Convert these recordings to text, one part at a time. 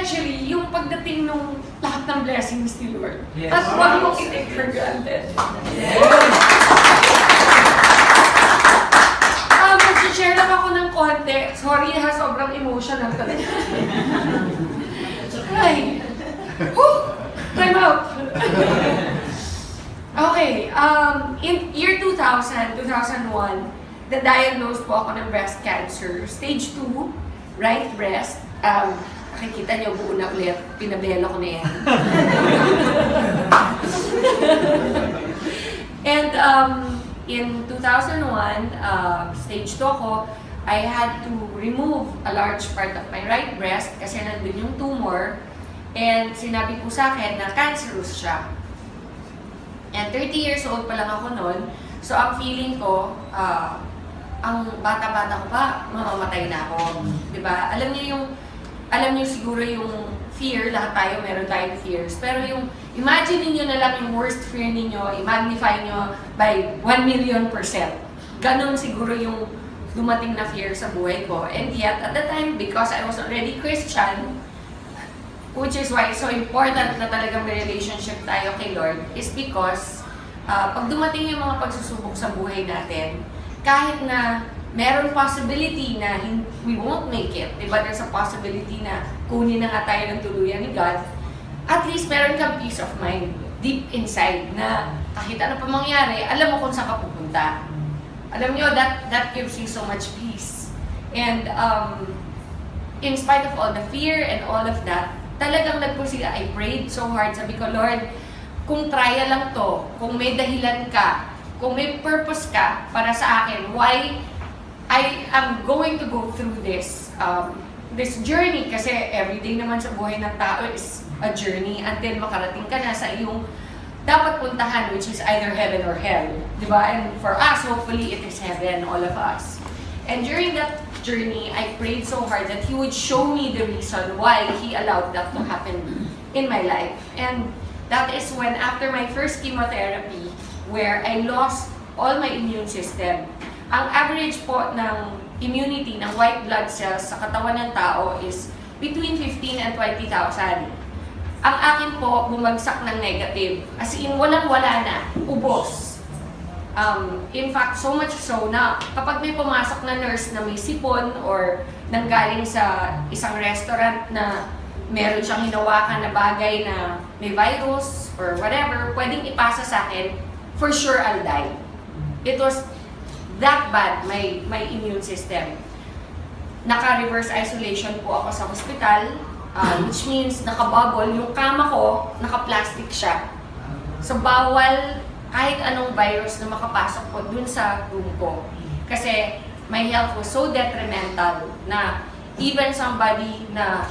eventually, yung pagdating nung lahat ng blessings ni Lord. Yes. At huwag mong i-take for granted. Mag-share lang ako ng konti. Sorry ha, sobrang emotional talaga. Ay. Whew! Time out. Okay, in year 2000, 2001, na-diagnose po ako ng breast cancer. Stage 2, right breast. Nakikita niyo, buo na ulit. Pinabela ko na yan. And in 2001, stage 2 ako, I had to remove a large part of my right breast kasi nandun yung tumor. And sinabi po sa akin na cancerous siya. And 30 years old pa lang ako noon. So ang feeling ko, ang bata-bata ko pa, mamamatay na ako. Diba? Alam niyo siguro yung fear, lahat tayo meron tayong fears. Pero yung, imagine niyo na lang yung worst fear niyo, i-magnify niyo by 1,000,000%. Ganon siguro yung dumating na fear sa buhay ko. And yet, at the time, because I was already Christian, which is why it's so important na talagang may relationship tayo kay Lord, is because pag dumating yung mga pagsusubok sa buhay natin, kahit na meron possibility na we won't make it, diba? There's a possibility na kunin na nga tayo ng tuluyan ni God, at least meron kang peace of mind deep inside na kahit ano pa mangyari, alam mo kung saan ka pupunta. Alam nyo, that gives you so much peace. And in spite of all the fear and all of that, talagang nagpursige. I prayed so hard. Sabi ko, Lord, kung trial lang to, kung may dahilan ka, kung may purpose ka para sa akin, why I am going to go through this journey, kasi everyday naman sa buhay ng tao is a journey until makarating ka na sa iyong dapat puntahan, which is either heaven or hell. Diba? And for us, hopefully, it is heaven, all of us. And during that journey, I prayed so hard that He would show me the reason why He allowed that to happen in my life. And that is when, after my first chemotherapy, where I lost all my immune system, ang average po ng immunity ng white blood cells sa katawan ng tao is between 15 and 20,000. Ang akin po, bumagsak ng negative. As in, walang-wala na. Ubos. In fact, so much so na kapag may pumasok na nurse na may sipon or nanggaling sa isang restaurant na meron siyang hinawakan na bagay na may virus or whatever, pwedeng ipasa sa akin, for sure I'll die. It was that bad, my immune system. Naka-reverse isolation po ako sa hospital, which means naka-bubble. Yung kama ko, naka-plastic siya. So bawal kahit anong virus na makapasok po dun sa room ko. Kasi my health was so detrimental na even somebody na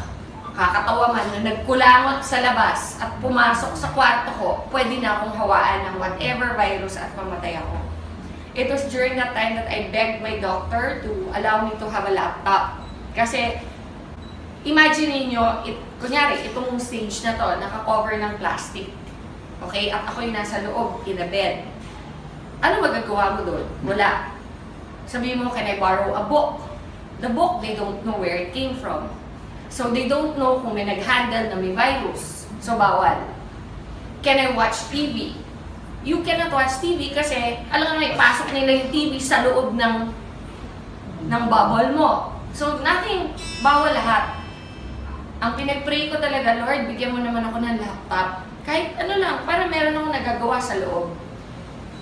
kakatawa man na nagkulangot sa labas at pumasok sa kwarto ko, pwede na akong hawaan ng whatever virus at mamatay ako. It was during that time that I begged my doctor to allow me to have a laptop. Kasi imagine niyo, kunyari, itong stage na to, naka-cover ng plastic. Okay? At ako yung nasa loob, in a bed. Ano magagawa mo doon? Wala. Sabihin mo, can I borrow a book? The book, they don't know where it came from. So they don't know kung may nag-handle na may virus. So bawal. Can I watch TV? You cannot watch TV kasi, alam nga, ipasok nila yung TV sa loob ng bubble mo. So nothing, bawal lahat. Ang pinag-pray ko talaga, Lord, bigyan mo naman ako ng laptop. Kahit ano lang, para meron akong nagagawa sa loob.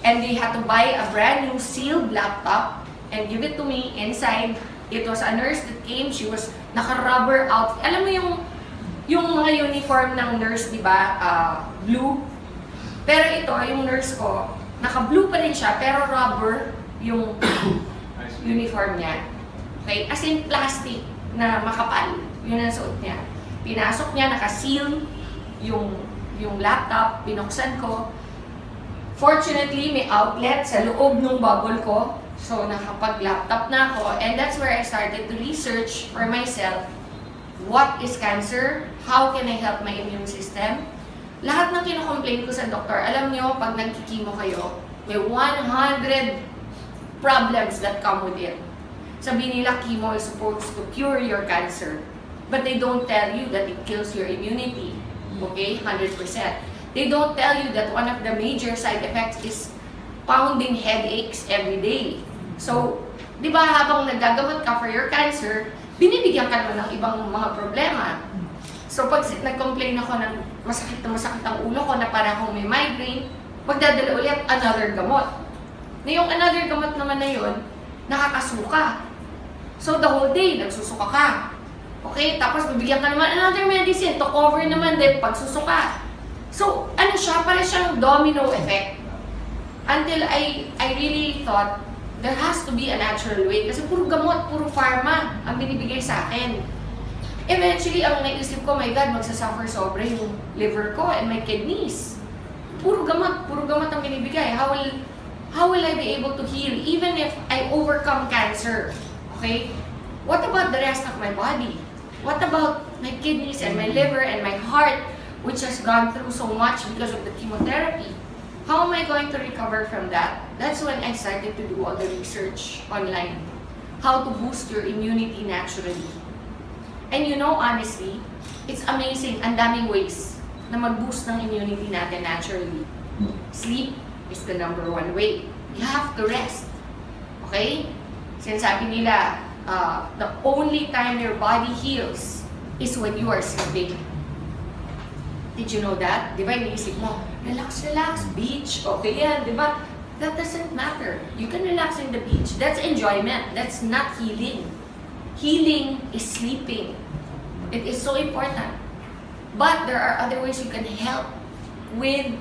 And they had to buy a brand new sealed laptop and give it to me inside. It was a nurse that came, she was naka-rubber outfit. Alam mo yung mga uniform ng nurse, di ba? Blue. Pero ito, yung nurse ko, naka-blue pa rin siya, pero rubber yung uniform niya. Okay? As in plastic na makapal. Yun ang suot niya. Pinasok niya, naka-seal yung laptop, binuksan ko. Fortunately, may outlet sa loob ng bubble ko. So, nakapag-laptop na ako. And that's where I started to research for myself. What is cancer? How can I help my immune system? Lahat ng kino-complain ko sa doktor, alam nyo, pag nagkikimo kayo, may 100 problems that come with it. Sabi nila, chemo is supposed to cure your cancer. But they don't tell you that it kills your immunity. Okay? 100%. They don't tell you that one of the major side effects is pounding headaches every day. So, di ba habang nagagamot ka for your cancer, binibigyan ka naman ng ibang mga problema. So, pag nag-complain ako ng masakit ang ulo ko na para akong may migraine, magdadala ulit another gamot. Na yung another gamot naman na yun, nakakasuka. So, the whole day, nagsusuka ka. Okay? Tapos, bibigyan ka naman another medicine to cover naman din pagsusuka. So, ano siya? Para siyang domino effect. Until I really thought, there has to be a natural way. Kasi puro gamot, puro pharma ang binibigay sa akin. Eventually, ang naisip ko, my God, magsasuffer sobra yung liver ko and my kidneys. Puro gamot ang binibigay. How will I be able to heal even if I overcome cancer? Okay? What about the rest of my body? What about my kidneys and my liver and my heart, which has gone through so much because of the chemotherapy? How am I going to recover from that? That's when I started to do all the research online. How to boost your immunity naturally. And you know, honestly, it's amazing. Ang daming ways na mag-boost ng immunity natin naturally. Sleep is the #1 way. You have to rest. Okay? Sinasabi nila, the only time your body heals is when you are sleeping. Did you know that? Di ba, iniisip mo, relax, beach, okay yan, di ba? That doesn't matter. You can relax in the beach. That's enjoyment. That's not healing. Healing is sleeping. It is so important. But there are other ways you can help with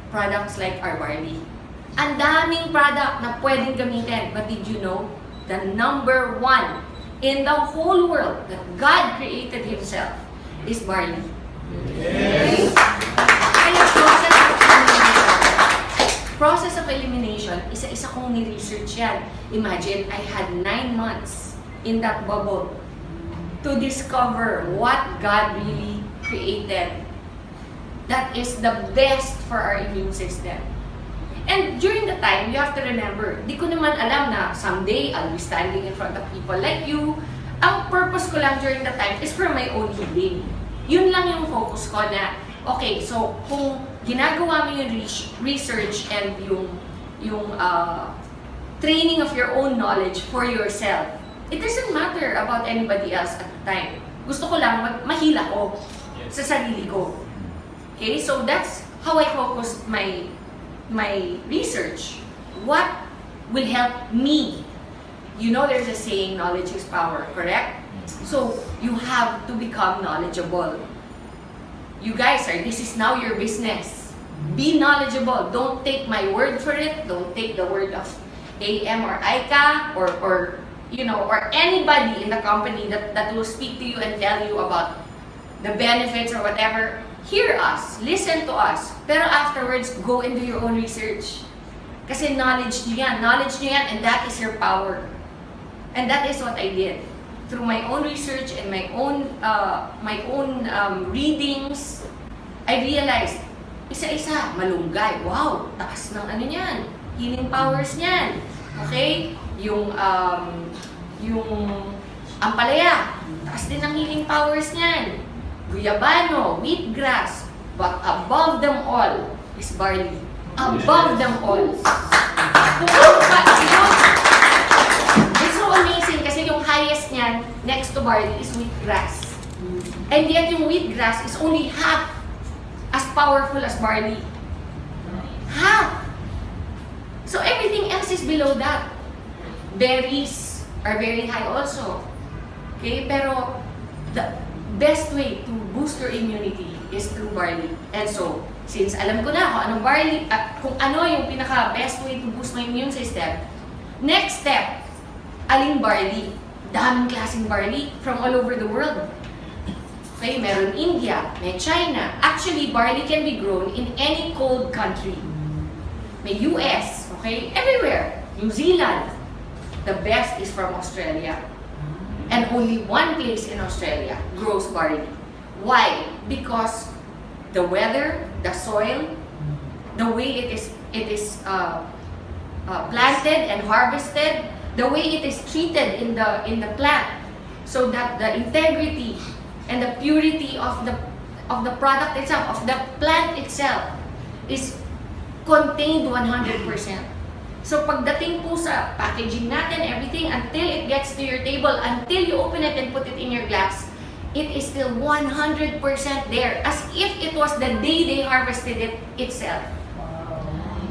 products like our Barley. Ang daming product na pwedeng gamitin. But did you know, the #1 in the whole world that God created Himself is Barley. Yes. Kaya process of elimination, isa-isa kong ni-research yan. Imagine, I had 9 months in that bubble to discover what God really created that is the best for our immune system. And during the time, you have to remember, di ko naman alam na someday I'll be standing in front of people like you. Ang purpose ko lang during the time is for my own healing. Yun lang yung focus ko na, okay, so kung ginagawa mo yung research and yung training of your own knowledge for yourself, it doesn't matter about anybody else at the time. Gusto ko lang mahila ko sa sarili ko. Okay, so that's how I focus my research. What will help me? You know, there's a saying, knowledge is power, correct? So you have to become knowledgeable. You guys this is now your business. Be knowledgeable. Don't take my word for it. Don't take the word of IAM or ICA or anybody in the company that will speak to you and tell you about the benefits or whatever. Hear us. Listen to us. Pero afterwards, go and do your own research. Kasi knowledge nyo yan. Knowledge nyo yan and that is your power. And that is what I did. Through my own research and my own readings, I realized, isa-isa, malunggay. Wow, taas ng ano niyan. Healing powers niyan. Okay? Yung ampalaya, taas din ng healing powers niyan. Guyabano, wheatgrass, but above them all is barley. Above them all. It's so amazing kasi yung highest niyan next to barley is wheatgrass. And yet yung wheatgrass is only half as powerful as barley. Half! So everything else is below that. Berries are very high also. Okay? Pero the best way to boost your immunity is through barley. And so, since alam ko na kung anong barley, kung ano yung pinaka-best way to boost my immune system, next step, aling barley. Daming klaseng barley from all over the world. Okay, meron India, may China. Actually, barley can be grown in any cold country. May US, okay, everywhere. New Zealand. The best is from Australia. And only one place in Australia grows barley. Why? Because the weather, the soil, the way it is planted and harvested, the way it is treated in the plant, so that the integrity and the purity of the product itself, of the plant itself, is contained 100%. So pagdating po sa packaging natin, everything, until it gets to your table, until you open it and put it in your glass, it is still 100% there, as if it was the day they harvested it itself.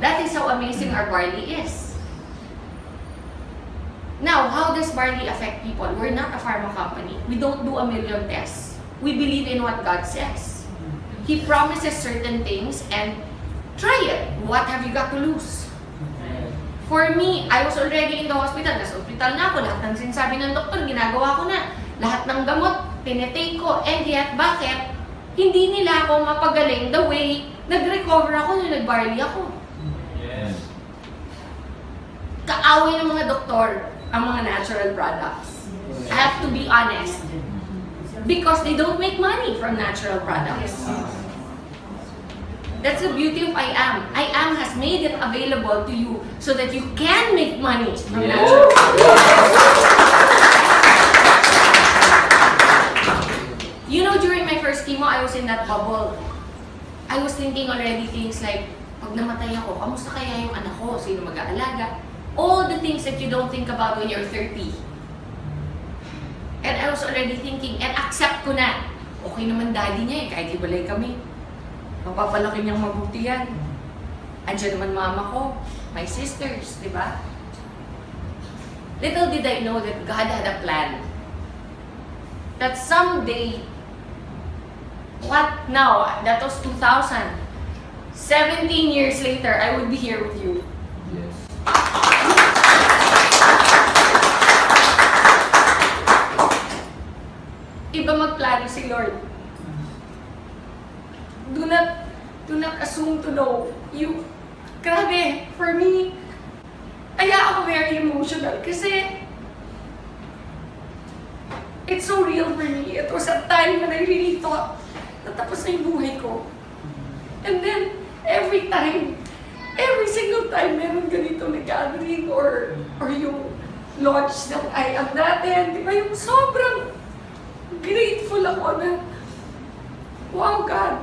That is how amazing our barley is. Now, how does barley affect people? We're not a pharma company. We don't do a million tests. We believe in what God says. He promises certain things, and try it. What have you got to lose? For me, I was already in the hospital. Nasa hospital na ako. Lahat ng sinasabi ng doktor, ginagawa ko na. Lahat ng gamot, tinetake ko. And yet, bakit? Hindi nila ako mapagaling the way nag-recover ako nung nag-barley ako. Yes. Kaaway ng mga doktor ang mga natural products. I have to be honest. Because they don't make money from natural products. That's the beauty of IAM. IAM has made it available to you so that you can make money from natural products. You know, during my first chemo, I was in that bubble. I was thinking already things like, pag namatay ako, kamusta kaya yung anak ko? Sino mag-aalaga? All the things that you don't think about when you're 30. And I was already thinking, and accept ko na, okay naman daddy niya eh, kahit ibalay kami. Mapapalaki niyang mabuti yan. Andiyan naman mama ko, my sisters, di ba? Little did I know that God had a plan. That someday, what now? That was 2000. 17 years later, I would be here with you. Yes. Iba magplano si Lord. Do not assume to know. Grabe, for me, kaya ako very emotional kasi it's so real for me. It was a time when I really thought na tapos na yung buhay ko. And then, every single time meron ganito na gathering or yung launch ng IAM natin, di ba, yung sobrang grateful ako na, wow God,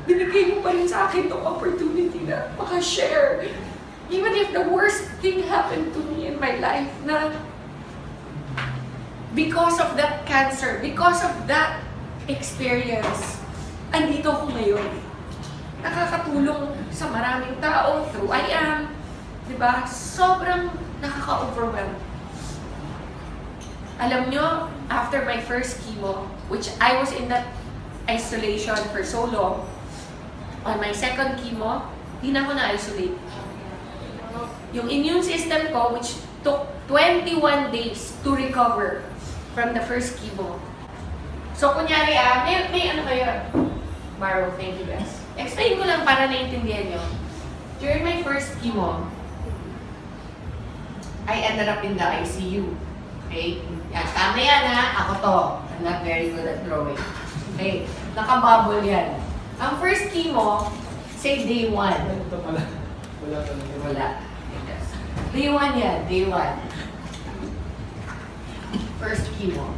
binigay mo pa rin sa akin itong opportunity na makashare. Even if the worst thing happened to me in my life na because of that cancer, because of that experience, andito ako ngayon. Nakakatulong sa maraming tao through IAM. Diba? Sobrang nakaka-overwhelm. Alam nyo, after my first chemo, which I was in that isolation for so long, on my second chemo, di na ako na-isolate. Yung immune system ko, which took 21 days to recover from the first chemo. So, kunyari may ano kayo? Maro, thank you guys. Explain ko lang para naiintindihan nyo. During my first chemo, I ended up in the ICU. Okay? Yan, tama yan ha. Ako to. I'm not very good at drawing. Okay? Nakabubble yan. Ang first chemo, say day 1. Ito pala. Wala talaga. Wala. Day 1 yan. Day 1. First chemo.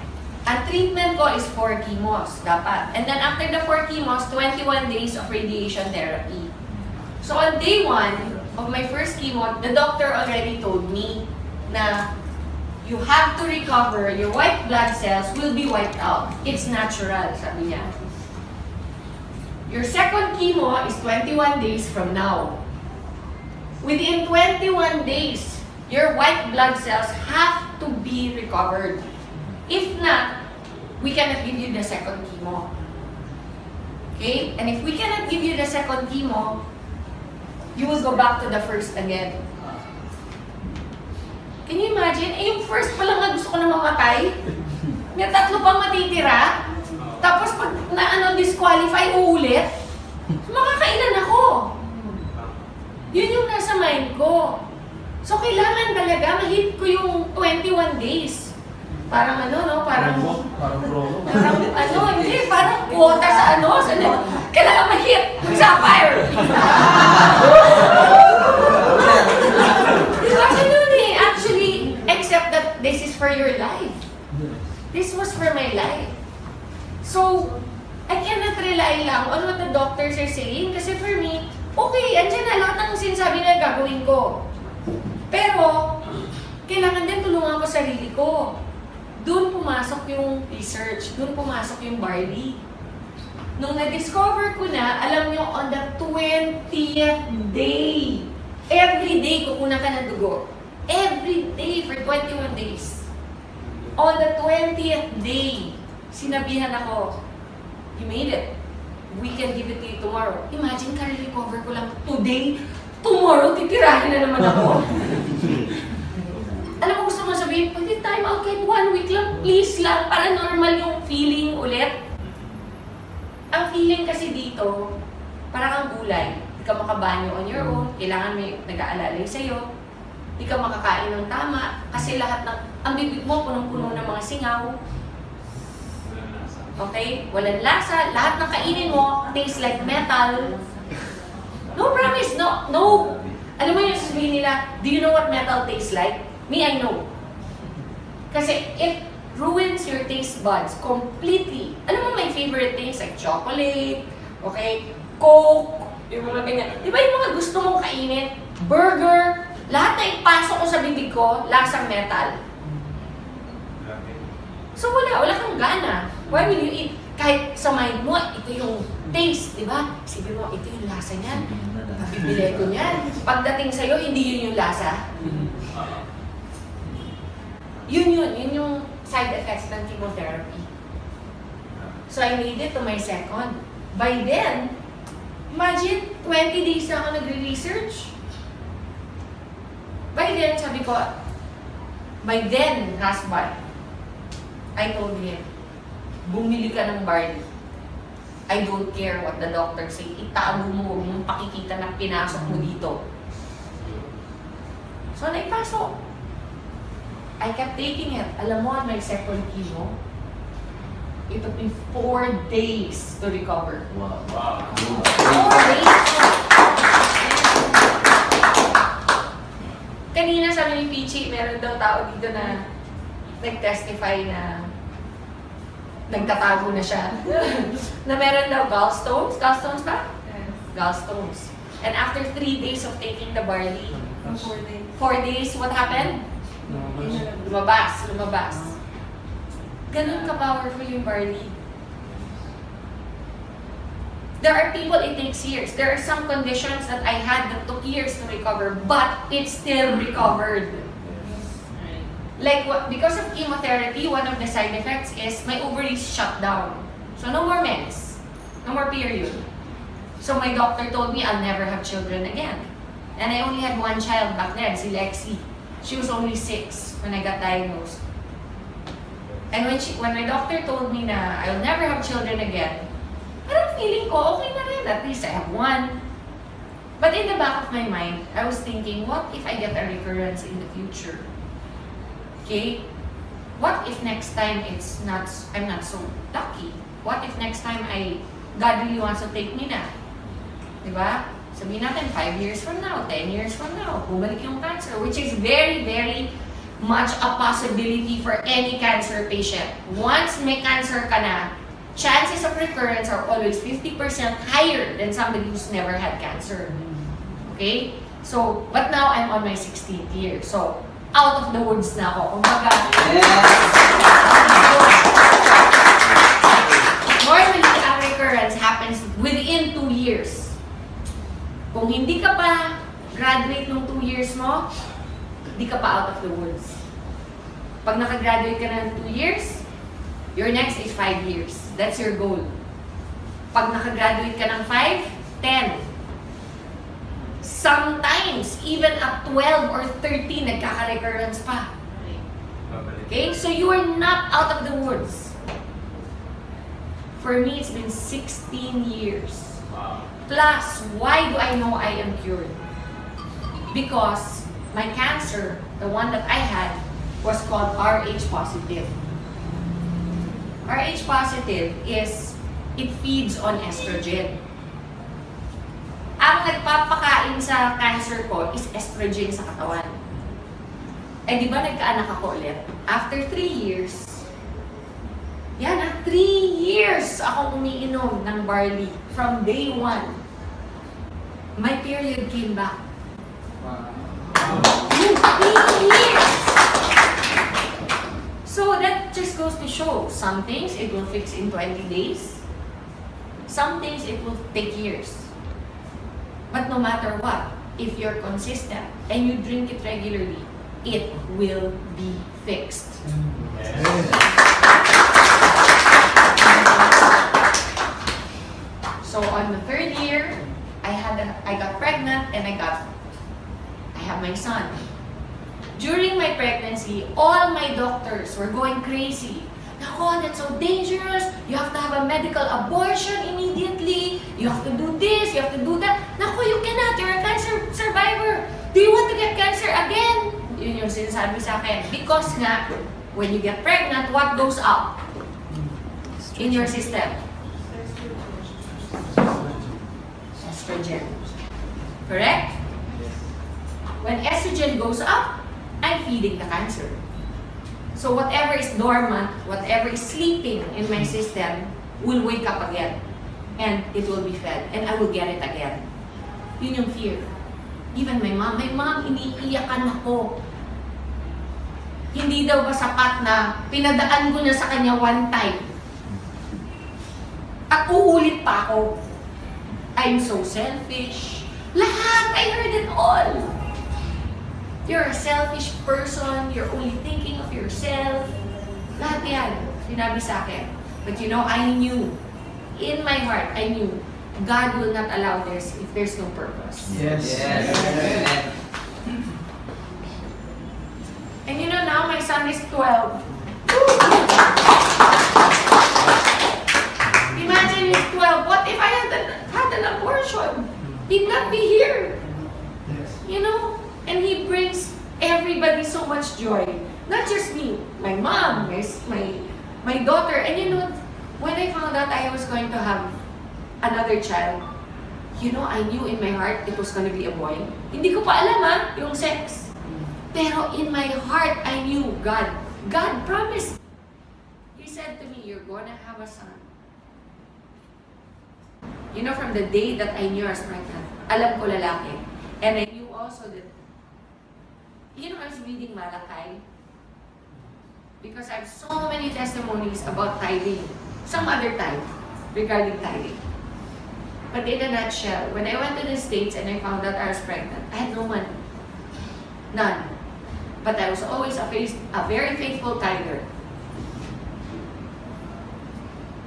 Ang treatment ko is 4 chemos, dapat. And then after the 4 chemos, 21 days of radiation therapy. So on day 1 of my first chemo, the doctor already told me na you have to recover, your white blood cells will be wiped out. It's natural, sabi niya. Your second chemo is 21 days from now. Within 21 days, your white blood cells have to be recovered. If not, we cannot give you the second chemo. Okay? And if we cannot give you the second chemo, you will go back to the first again. Can you imagine? Yung first pa lang na gusto ko na mamatay. May 3 pang matitira. Tapos pag disqualify, uulit. Makakailan ako. Yun yung nasa mind ko. So kailangan talaga ma-hit ko yung 21 days. Parang parang hindi, parang quota sa kailangan ma-hit yung sapphire. Actually, except that this is for your life. This was for my life. So So, I cannot rely lang on what the doctors are saying kasi for me, okay, andyan na lahat ng sinasabi na gagawin ko. Pero, kailangan din tulungan ko sarili ko. Doon pumasok yung research, doon pumasok yung Barley. Nung na-discover ko na, alam nyo, on the 20th day, every day kukunan ka ng dugo. Every day for 21 days. On the 20th day, sinabihan ako, you made it. We can give it to you tomorrow. Imagine, ka-recover ko lang today. Tomorrow, titirahin na naman ako. Alam mo, gusto mo sabihin, pwede time out kahit 1 week lang, please lang, para normal yung feeling ulit. Ang feeling kasi dito, parang ang gulay. Hindi ka makabanyo on your own, kailangan may nag-aalalay sa'yo. Hindi ka makakain ng tama, kasi lahat ng, ang bibig mo punong-puno ng mga singaw. Okay? Walang lasa. Lahat ng kainin mo, tastes like metal. No, promise. No, no. Alam mo yung sasabihin nila, do you know what metal tastes like? Me, I know. Kasi it ruins your taste buds completely. Alam mo, my favorite things like chocolate, okay, Coke, yung mga ganyan. Di ba yung mga gusto mong kainin? Burger, lahat na ipasok ko sa bibig ko, lasang metal. So wala kang gana. Why will you eat? Kahit sa mind mo, ito yung taste, di ba? Sabi mo, ito yung lasa niyan. Bibili ko niyan. Pagdating sa'yo, hindi yun yung lasa. Yun yung side effects ng chemotherapy. So I made it to my second. By then, imagine, 20 days na ako nagre-research. By then, sabi ko, my then husband, I told him, bumili ka ng Barley. I don't care what the doctor say. Itago mo, huwag mong pakikita na pinasok mo dito. So, naipasok. I kept taking it. Alam mo, my second chemo, it took me 4 days to recover. Wow. 4 days. Kanina sabi ni Pichi, meron daw tao dito na nag-testify na nagtatago na siya. Na meron daw gallstones. Gallstones ba? Yes. Gallstones. And after 3 days of taking the Barley, 4 days. 4 days, what happened? Lumabas. Ganun ka-powerful yung Barley. There are people it takes years. There are some conditions that I had that took years to recover, but it still recovered. Like, because of chemotherapy, one of the side effects is my ovaries shut down. So no more mens. No more period. So my doctor told me I'll never have children again. And I only had 1 child back then, si Lexi. She was only 6 when I got diagnosed. And when my doctor told me na I'll never have children again, parang feeling ko, okay na rin. At least I have 1. But in the back of my mind, I was thinking, what if I get a recurrence in the future? Okay? What if next time I'm not so lucky? What if next time God really wants to take me na? Diba? Sabihin natin, 5 years from now, 10 years from now, bumalik yung cancer, which is very, very much a possibility for any cancer patient. Once may cancer ka na, chances of recurrence are always 50% higher than somebody who's never had cancer. Okay? So, but now I'm on my 16th year. So, out of the woods na ako. Kumbaga, normally, ang recurrence happens within 2 years. Kung hindi ka pa graduate nung 2 years mo, hindi ka pa out of the woods. Pag nakagraduate ka na ng 2 years, your next is 5 years. That's your goal. Pag nakagraduate ka ng 5, 10. Sometimes, even at 12 or 13, nagkaka-recurrence pa. Okay? So you are not out of the woods. For me, it's been 16 years. Plus, why do I know I am cured? Because my cancer, the one that I had, was called Rh positive. Rh positive is, it feeds on estrogen. Ang nagpapakain sa cancer ko is estrogen sa katawan. Eh di ba nagkaanak ako ulit? After 3 years, yan 3 3 years akong umiinom ng barley from day 1. My period came back. Wow. 3 years! So that just goes to show, some things it will fix in 20 days. Some things it will take years. But no matter what, if you're consistent and you drink it regularly, it will be fixed. So on the 3rd year, I got pregnant and I have my son. During my pregnancy, all my doctors were going crazy. Nako, that's so dangerous. You have to have a medical abortion immediately. You have to do this, you have to do that. Nako, you cannot. You're a cancer survivor. Do you want to get cancer again? Yun yung sinasabi sa akin. Because nga, when you get pregnant, what goes up in your system? Estrogen. Correct? When estrogen goes up, I'm feeding the cancer. So whatever is dormant, whatever is sleeping in my system will wake up again. And it will be fed. And I will get it again. Yun yung fear. Even my mom, iniiyakan ako. Hindi daw ba sapat na pinadaan ko na sa kanya one time. At uulit pa ako. I'm so selfish. Lahat! I heard it all! You're a selfish person. You're only thinking of yourself. Lahat yan. Sinabi sa akin. But you know, I knew. In my heart, I knew. God will not allow this if there's no purpose. Yes. Yes. And you know, now my son is 12. Imagine he's 12. What if I had an abortion? He'd not be here. Yes. You know? And he brings everybody so much joy. Not just me, my mom, my daughter. And you know, when I found out I was going to have another child, you know, I knew in my heart it was going to be a boy. Hindi ko pa alam yung sex. Pero in my heart, I knew God promised. He said to me, you're gonna have a son. You know, from the day that I knew I was pregnant, alam ko lalaki. And I knew also that, you know, I was reading Malachi because I have so many testimonies about tithing, some other time regarding tithing. But in a nutshell, when I went to the States and I found out I was pregnant, I had no money. None. But I was always a very faithful tither.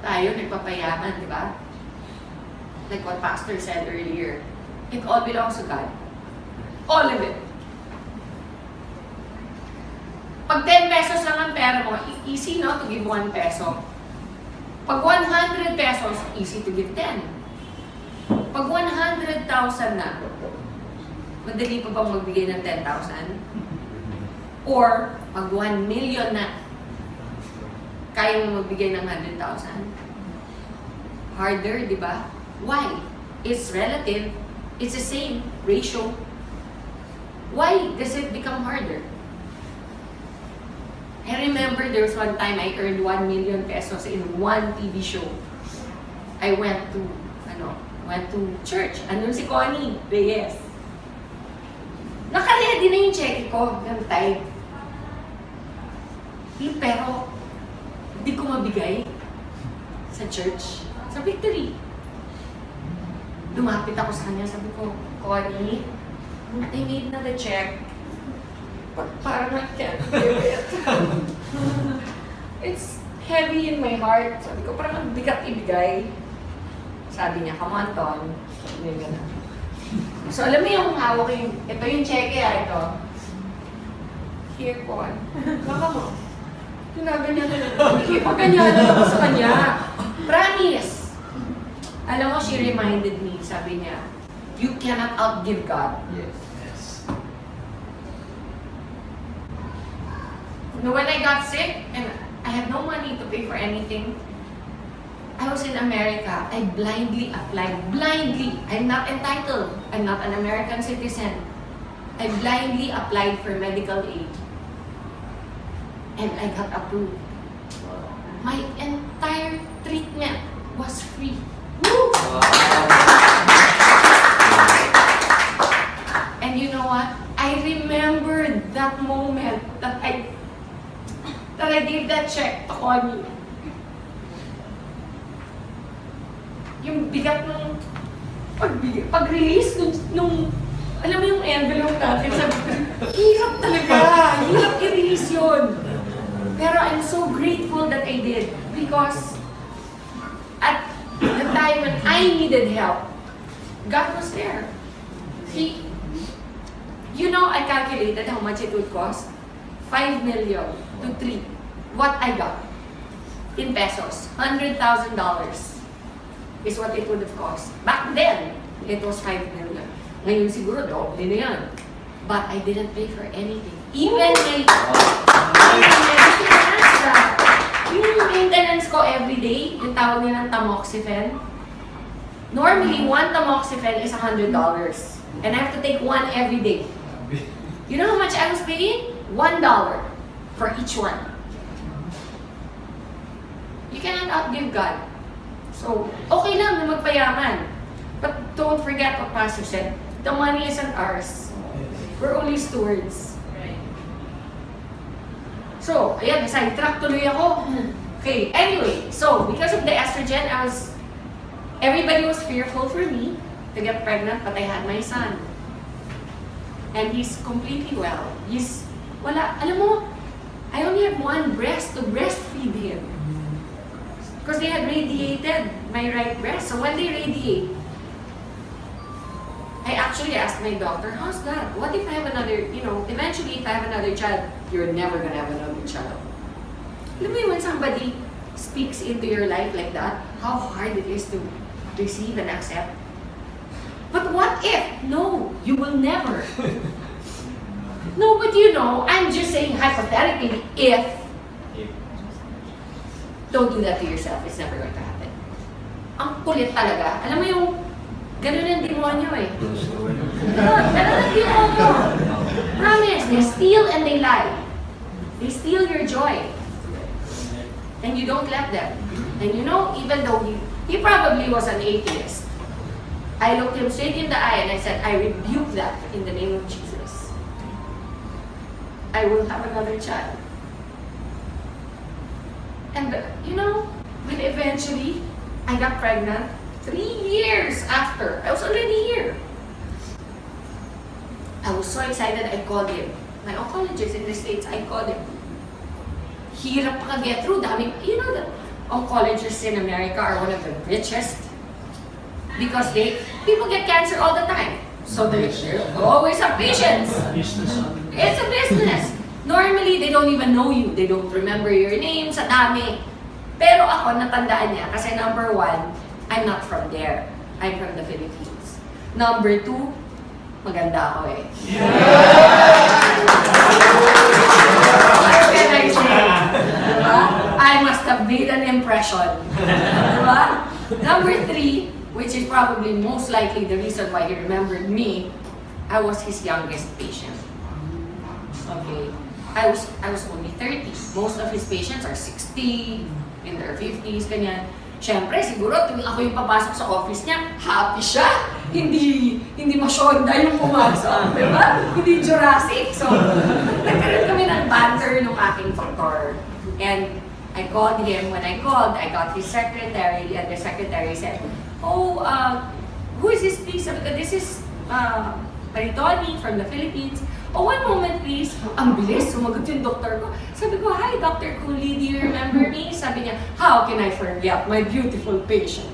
Tayo, nagpapayaman, di ba? Like what Pastor said earlier, it all belongs to God. All of it. Pag 10 pesos lang ang pera mo, easy no to give 1 peso. Pag 100 pesos, easy to give 10. Pag 100,000 na, madali pa bang magbigay ng 10,000? Or, pag 1 million na, kaya mo magbigay ng 100,000? Harder, di ba? Why? It's relative. It's the same ratio. Why does it become harder? I remember there was one time I earned 1 million pesos in one TV show. I went to church. Andun si Connie Reyes. Naka-ready na yung cheque ko ng tithe. Pero, hindi ko mabigay sa church. Sa Victory. Lumapit ako sa kanya. Sabi ko, Connie, I need na the check. Parang I can't give it. It's heavy in my heart. Sabi ko, parang ang bigat ibigay. Sabi niya, come on, Ton. Sabi niya gano'n. So, alam mo yung hawak yung, ito yung cheque ito. Here, Con. Baka mo. Ginaganyan na lang. Ipaganyan na ako sa kanya. Promise. Alam mo, she reminded me, sabi niya, you cannot outgive God. Yes. When I got sick and I had no money to pay for anything, I was in America. I blindly applied. Blindly. I'm not entitled. I'm not an American citizen. I blindly applied for medical aid. And I got approved. And entire treatment was free. And you know what? I remembered that moment that I gave that check to Connie. Yung bigat ng pag-release nung alam mo yung envelope natin, sabi ko, hirap talaga, hirap i-release yun. Pero I'm so grateful that I did because at the time when I needed help, God was there. You know, I calculated how much it would cost. 5 million to 3. What I got in pesos, $100,000 is what it would have cost. Back then, it was 5 million. Ngayon siguro, doble na yan. But I didn't pay for anything. Even my yung maintenance ko every day, yung tawag nilang tamoxifen. Normally, one tamoxifen is $100. And I have to take one every day. You know how much I was paying? $1 for each one. You cannot outgive God. So, okay lang na magpayaman. But don't forget what Pastor said. The money isn't ours. We're only stewards. So, ayan, nasa-track tuloy ako. Okay, anyway, so because of the estrogen, everybody was fearful for me to get pregnant, but I had my son. And he's completely well. Alam mo, I only have one breast to breastfeed him. Because they had radiated my right breast. So when they radiate, I actually asked my doctor, how's that? What if I have another, eventually if I have another child, you're never gonna have another child. Alam mo yun, when somebody speaks into your life like that, how hard it is to receive and accept. But what if? No, you will never. No, but I'm just saying hypothetically, if. Don't do that to yourself. It's never going to happen. Ang kulit talaga. Alam mo yung ganun ang demonyo eh. Ganun ang demonyo. Promise, they steal and they lie. They steal your joy. And you don't let them. And even though he probably was an atheist, I looked him straight in the eye and I said, I rebuke that in the name of Jesus. I will have another child. And when eventually I got pregnant, 3 years after, I was already here. I was so excited, I called him. My oncologist in the States, I called him. Hirap pa get through. The oncologists in America are one of the richest because people get cancer all the time. So they always have patients. It's a business. Normally, they don't even know you. They don't remember your name sa dami. Pero ako, natandaan niya kasi number 1, I'm not from there. I'm from the Philippines. Number 2, maganda ako eh. What can I say? Diba? I must have made an impression. Diba? Number 3, which is probably most likely the reason why he remembered me, I was his youngest patient. Okay. I was only 30. Most of his patients are 60, in their 50s, ganyan. Siyempre, siguro, tuwing ako yung papasok sa office niya, happy siya. Hindi masyonda yung pumasok, di ba? Hindi Jurassic. So, nagkaroon kami ng banter nung aking doktor. And I called him. When I called, I got his secretary, and the secretary said, oh, who is this, please? Sabi ko, this is Maritoni from the Philippines. Oh, one moment please. Ang bilis, sumagot yung doktor ko. Sabi ko, hi Dr. Cooley, do you remember me? Sabi niya, how can I forget my beautiful patient?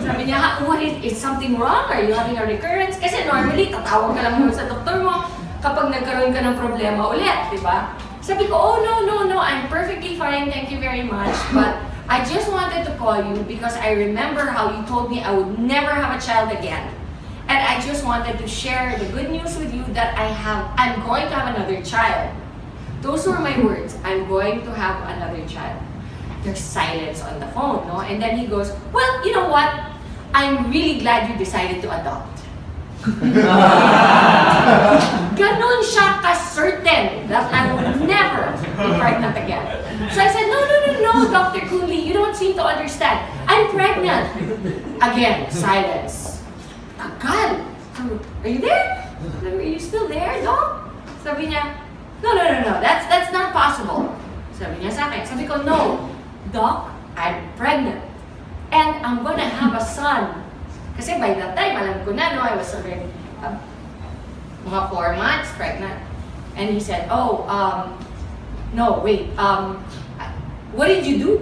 Sabi niya, what is something wrong? Are you having a recurrence? Kasi normally, tatawag ka lang muna sa doktor mo kapag nagkaroon ka ng problema ulit, di ba? Sabi ko, oh no, I'm perfectly fine, thank you very much. But I just wanted to call you because I remember how you told me I would never have a child again. And I just wanted to share the good news with you that I'm going to have another child. Those were my words. I'm going to have another child. There's silence on the phone, no? And then he goes, well, you know what? I'm really glad you decided to adopt. Ganon siya ka-certain that I will never be pregnant again. So I said, no, no, Dr. Cooley, you don't seem to understand. I'm pregnant. Again, silence. Tagal. Are you there? Are you still there, Doc? Sabi niya, no, that's not possible. Sabi niya sa akin. Sabi ko, no, Doc, I'm pregnant. And I'm gonna have a son. Kasi by that time, alam ko na, no, I was already mga 4 months pregnant. And he said, oh, no, wait, what did you do?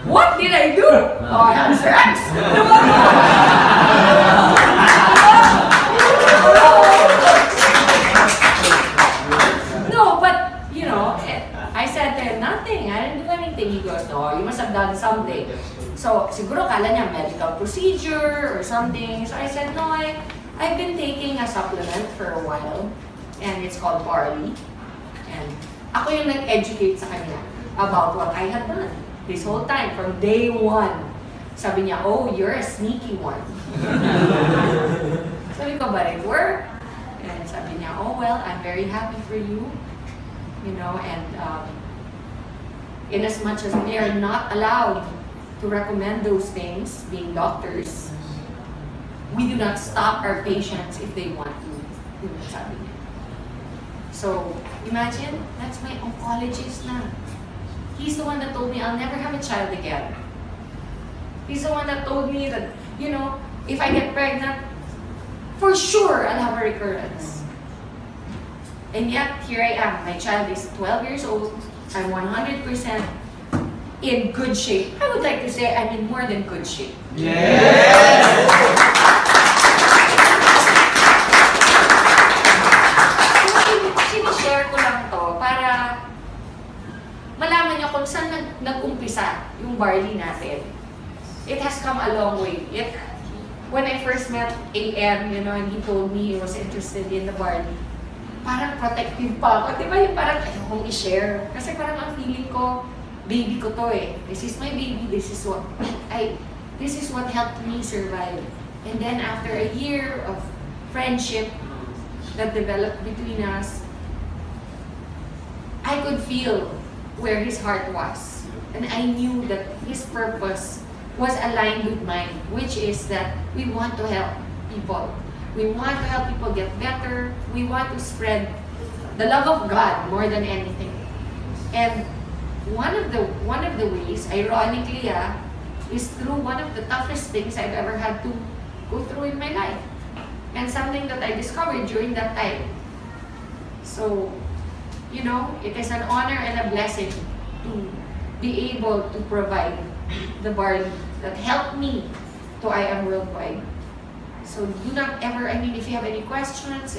What did I do? Oh, I had sex. No, but, you know, I said to him, nothing, I didn't do anything. He goes, no, you must have done something. So, siguro kala niya medical procedure or something. So I said, no, I've been taking a supplement for a while. And it's called Barley. And ako yung nag-educate sa kanya about what I had done this whole time, from day one. Sabi niya, oh, you're a sneaky one. Sabi ko, but it worked. And sabi niya, oh, well, I'm very happy for you. You know, and in as much as we are not allowed to recommend those things, being doctors, we do not stop our patients if they want to. Sabi niya. So, imagine, that's my oncologist na. He's the one that told me I'll never have a child again. He's the one that told me that, you know, if I get pregnant, for sure I'll have a recurrence. And yet, here I am. My child is 12 years old. I'm 100% in good shape. I would like to say I'm in more than good shape. Yes! Sinishare ko lang to para malaman niyo kung saan nag-umpisa yung barley natin. It has come a long way. When I first met IAM, you know, and he told me he was interested in the barley, parang protective pa ako. Di ba yung parang ayokong i-share? Kasi parang ang feeling ko, baby ko to eh. This is my baby. This is what helped me survive. And then after a year of friendship that developed between us, I could feel where his heart was. And I knew that his purpose was aligned with mine, which is that we want to help people. We want to help people get better. We want to spread the love of God more than anything. And one of the ways, ironically, is through one of the toughest things I've ever had to go through in my life. And something that I discovered during that time. So, you know, it is an honor and a blessing to be able to provide the barley that helped me to IAM Worldwide. So do not ever, I mean, if you have any questions,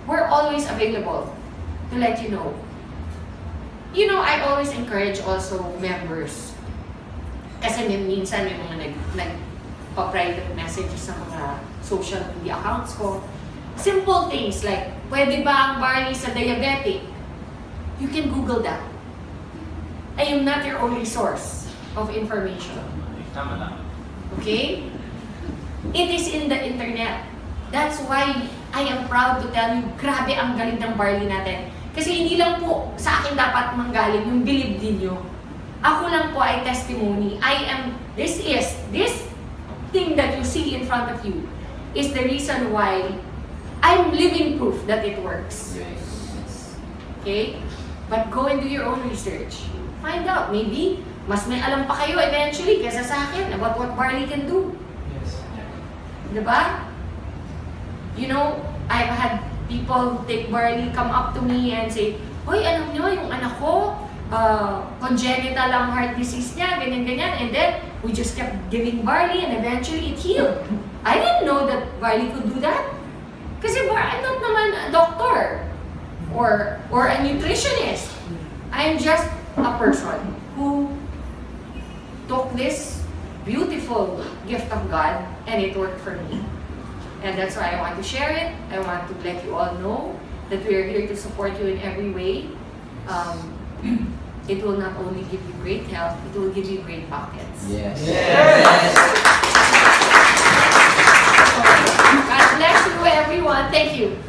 we're always available to let you know. You know, I always encourage also members. Kasi minsan may mga nagpa-private messages sa mga social media accounts ko. Simple things like, pwede ba ang barley sa diabetic? You can Google that. I am not your only source of information. Tama lang. Okay? It is in the internet. That's why I am proud to tell you, grabe ang galing ng barley natin. Kasi hindi lang po sa akin dapat manggaling yung believe din nyo. Ako lang po ay testimony. This thing that you see in front of you is the reason why I'm living proof that it works. Okay? But go and do your own research. Find out. Maybe, mas may alam pa kayo eventually kaysa sa akin about what barley can do. Yes. Diba? You know, I've had people take barley, come up to me and say, "Hoy, alam nyo, yung anak ko, congenital ang heart disease niya, ganyan-ganyan." And then, we just kept giving barley and eventually it healed. I didn't know that barley could do that. Kasi I'm not naman a doctor or a nutritionist. I'm just a person who took this beautiful gift of God and it worked for me. And that's why I want to share it. I want to let you all know that we are here to support you in every way. It will not only give you great health, it will give you great pockets. Yes. Yes. God bless you everyone. Thank you.